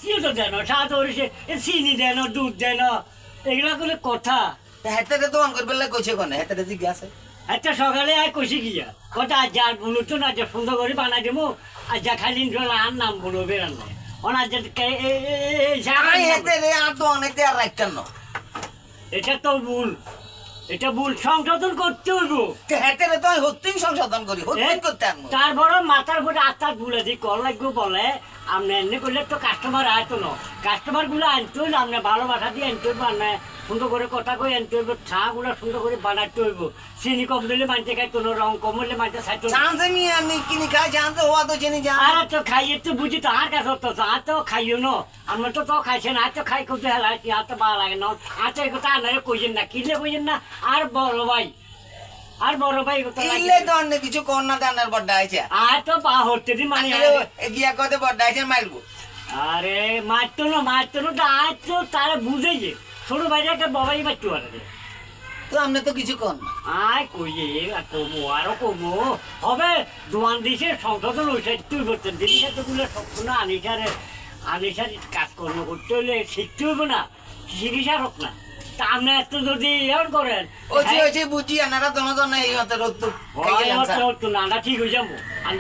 আত্মীয় তো দেন সাত হরিষে চিনি দেন দুধ দেন এগুলা করে কথা হেতে তো অঙ্কর বেলা কইছে কোনে হেতে জিজ্ঞাসা একটা সকালে আর কষি গিয়া কথা আজ আর বলো তো না যে সুন্দর করে বানাই দেবো আর যা খালি আর নাম বলো বেরান্নে ওনার যে হেতে রে আর তো অনেক আর রাখতেন না এটা তো ভুল এটা ভুল সংশোধন করতে হইব হেতে রে তো হত্যিন সংশোধন করি হত্যিন করতে আনবো তারপরে মাথার উপরে আত্মার ভুলে দিই কল লাগবে বলে আপনি এমনি করলে তো কাস্টমার আয়তো না কাস্টমার গুলো আনতে হইলে আপনি ভালোবাসা দিয়ে আনতে হইব আপনি সুন্দর করে কথা কই আনতে হইব ছাগুলো সুন্দর করে বানাতে হইব চিনি কম দিলে মানতে খাইতো না রং কম হলে মানতে খাইতো না চান্সে মি আমি কিনি খাই চান্সে হওয়া তো চিনি জান আর তো খাইয়ে তো বুঝি তো আর কাছে তো আর তো খাইও না আমরা তো খাইছেন আর তো খাই করতে হেলাইছি আর তো ভালো লাগে না আর তো কথা আনারে কইছেন না কিনলে কইছেন না আর বড় ভাই কথা ইলে তো অন্য কিছু কোন না দানের বড় আইছে আর তো পা হতে দি মানে গিয়া কতে বড় আইছে মারবো আরে মারতো না তো আজ তো তারা বুঝে যে ছোট ভাইরা একটা বাবাই মারতে পারে তো আমরা তো কিছু কোন না আয় কইয়ে আর কমো আরো কমো হবে দোয়ান দিছে সংশোধন হয়েছে তুই করতেন দিদিকে তো গুলো সবসময় আনিসার কাজকর্ম করতে হলে শিখতে হইব না চিকিৎসা হোক না তা আপনি এত যদি এমন করেন ওই বুঝি আনারা দোনো দোনো এই মতো রোদ তো না ঠিক হয়ে যাবো